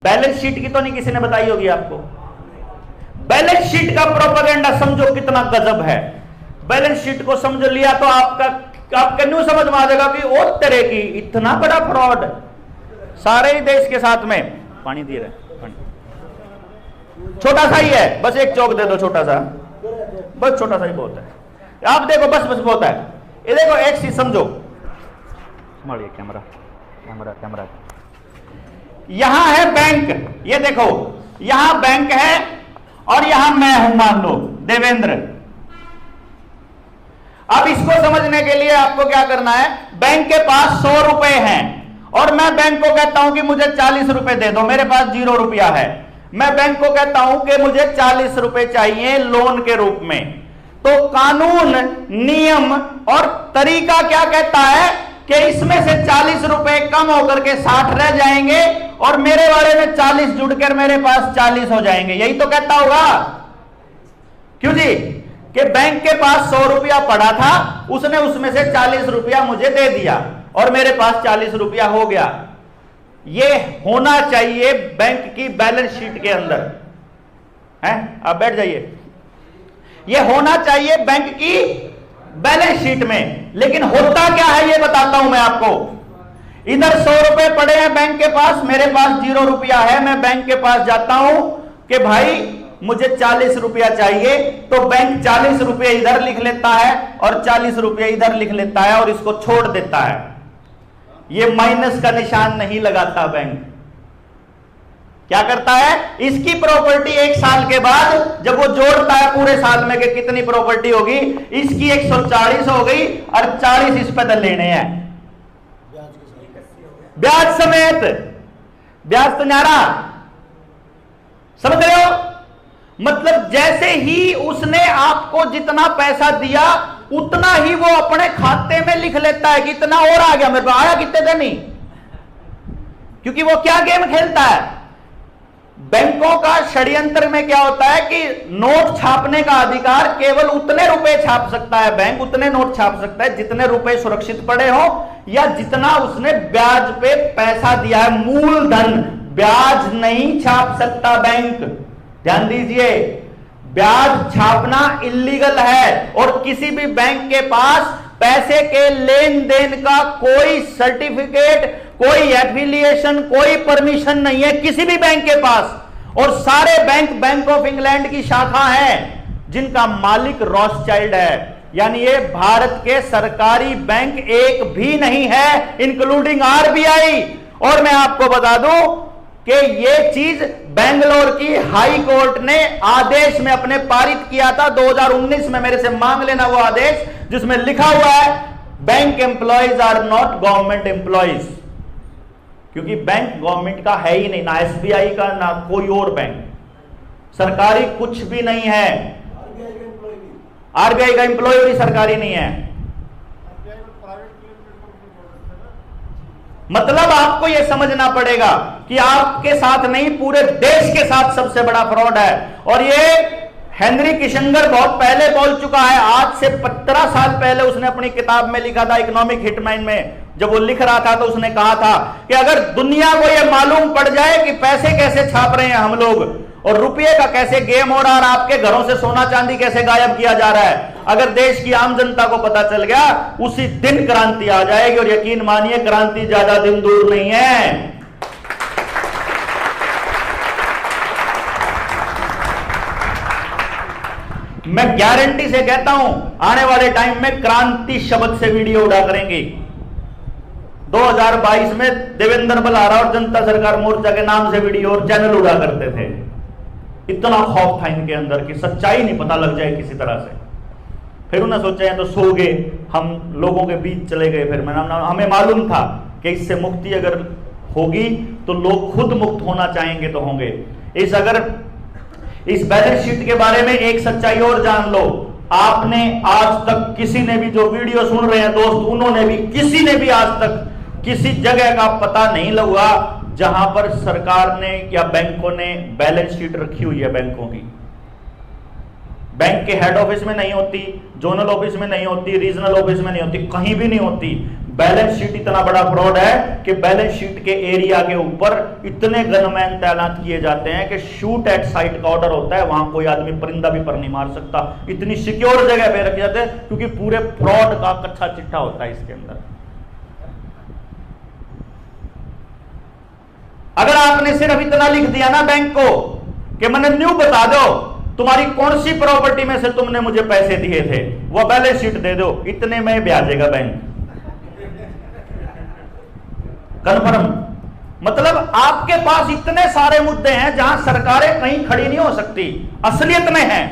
Balance sheet की तो नहीं किसी ने बताई होगी आपको। बैलेंस शीट का प्रोपेगेंडा समझो कितना गजब है। बैलेंस शीट को समझ लिया तो आपका न्यू समझ में आ जाएगा कि ओ तेरे की इतना बड़ा फ्रॉड सारे ही देश के साथ में। पानी दे रहे, छोटा सा ही है, बस एक चौक दे दो छोटा सा, बस छोटा सा ही बहुत है। आप देखो बस बहुत है। ये देखो एक चीज समझो, संभालिए कैमरा कैमरा कैमरा। यहां है बैंक, ये देखो यहां बैंक है और यहां मैं हूं, मान लो देवेंद्र। अब इसको समझने के लिए आपको क्या करना है, बैंक के पास 100 रुपए हैं और मैं बैंक को कहता हूं कि मुझे 40 रुपए दे दो, मेरे पास 0 रुपया है। मैं बैंक को कहता हूं कि मुझे 40 रुपए चाहिए लोन के रूप में। तो कानून, नियम और तरीका क्या कहता है कि इसमें से 40 रुपए कम होकर के 60 रह जाएंगे और मेरे वाले में 40 जुड़कर मेरे पास 40 हो जाएंगे। यही तो कहता होगा, क्यों जी, कि बैंक के पास 100 रुपया पड़ा था, उसने उसमें से 40 रुपया मुझे दे दिया और मेरे पास 40 रुपया हो गया। ये होना चाहिए बैंक की बैलेंस शीट के अंदर है। आप बैठ जाइए, ये होना चाहिए बैंक की बैलेंस शीट में। लेकिन होता क्या है ये बताता हूं मैं आपको। इधर 100 रुपए पड़े हैं बैंक के पास, मेरे पास 0 रुपया है। मैं बैंक के पास जाता हूं कि भाई मुझे 40 रुपया चाहिए, तो बैंक 40 रुपये इधर लिख लेता है और 40 रुपये इधर लिख लेता है और इसको छोड़ देता है। ये माइनस का निशान नहीं लगाता बैंक। क्या करता है, इसकी प्रॉपर्टी 1 साल के बाद जब वो जोड़ता है पूरे साल में कि कितनी प्रॉपर्टी होगी, इसकी 140 हो गई और 40 इस पे लेने हैं ब्याज समेत। ब्याज तो न्यारा, समझ रहे हो? मतलब जैसे ही उसने आपको जितना पैसा दिया उतना ही वो अपने खाते में लिख लेता है कि इतना और आ गया मेरे को, आया कितने दिन नहीं। क्योंकि वो क्या गेम खेलता है, बैंकों का षड्यंत्र में क्या होता है कि नोट छापने का अधिकार केवल उतने रुपए छाप सकता है बैंक, उतने नोट छाप सकता है जितने रुपए सुरक्षित पड़े हो या जितना उसने ब्याज पे पैसा दिया है, मूलधन। ब्याज नहीं छाप सकता बैंक, ध्यान दीजिए। ब्याज छापना इल्लीगल है और किसी भी बैंक के पास पैसे के लेन देन का कोई सर्टिफिकेट, कोई एफिलिएशन, कोई परमिशन नहीं है किसी भी बैंक के पास। और सारे बैंक बैंक ऑफ इंग्लैंड की शाखा है जिनका मालिक रॉथस्चाइल्ड है, यानी ये भारत के सरकारी बैंक एक भी नहीं है, इंक्लूडिंग आरबीआई। और मैं आपको बता दूं कि ये चीज बेंगलोर की हाई कोर्ट ने आदेश में अपने पारित किया था 2019 में। मेरे से मांग लेना वो आदेश जिसमें लिखा हुआ है bank employees are not government employees. क्योंकि बैंक गवर्नमेंट का है ही नहीं, ना एसबीआई का ना कोई और बैंक, सरकारी कुछ भी नहीं है। आरबीआई का एम्प्लॉय भी सरकारी नहीं है। मतलब आपको यह समझना पड़ेगा कि आपके साथ नहीं पूरे देश के साथ सबसे बड़ा फ्रॉड है। और ये हेनरी किसिंजर बहुत पहले बोल चुका है, आज से 15 साल पहले उसने अपनी किताब में लिखा था इकोनॉमिक हिटमैन में। जब वो लिख रहा था तो उसने कहा था कि अगर दुनिया को यह मालूम पड़ जाए कि पैसे कैसे छाप रहे हैं हम लोग और रुपये का कैसे गेम हो रहा है, आपके घरों से सोना चांदी कैसे गायब किया जा रहा है, अगर देश की आम जनता को पता चल गया उसी दिन क्रांति आ जाएगी। और यकीन मानिए क्रांति ज्यादा दिन दूर नहीं है। मैं गारंटी से कहता हूं आने वाले टाइम में क्रांति शब्द से वीडियो उड़ा करेंगे। 2022 में देवेंद्र बलारा और जनता सरकार मोर्चा के नाम से वीडियो और चैनल उड़ा करते थे। इतना खौफ था इनके अंदर कि सच्चाई नहीं पता लग जाए किसी तरह से। फिर उन्हें सोचा तो सो गए, हम लोगों के बीच चले गए। फिर हमें मालूम था कि इससे मुक्ति अगर होगी तो लोग खुद मुक्त होना चाहेंगे तो होंगे। इस बैलेंस शीट के बारे में एक सच्चाई और जान लो, आपने आज तक किसी ने भी जो वीडियो सुन रहे हैं दोस्त, उन्होंने भी किसी ने भी आज तक किसी जगह का पता नहीं लगा जहां पर सरकार ने या बैंकों ने बैलेंस शीट रखी हुई है। बैंकों की बैंक के हेड ऑफिस में नहीं होती, जोनल ऑफिस में नहीं होती, रीजनल ऑफिस में नहीं होती, कहीं भी नहीं होती। बैलेंस शीट इतना बड़ा फ्रॉड है कि बैलेंस शीट के एरिया के ऊपर इतने गनमैन तैनात किए जाते हैं कि शूट एट साइट का ऑर्डर होता है, वहां कोई आदमी परिंदा भी पर नहीं मार सकता, इतनी सिक्योर जगह पे रखे जाते हैं, क्योंकि पूरे फ्रॉड का कच्चा चिट्ठा होता है इसके अंदर। अगर आपने सिर्फ इतना लिख दिया ना बैंक को कि मैंने न्यू बता दो तुम्हारी कौन सी प्रॉपर्टी में से तुमने मुझे पैसे दिए थे, वो बैलेंस शीट दे दो, इतने में ब्याजेगा बैंक, कन्फर्म। मतलब आपके पास इतने सारे मुद्दे हैं जहां सरकारें कहीं खड़ी नहीं हो सकती, असलियत में है।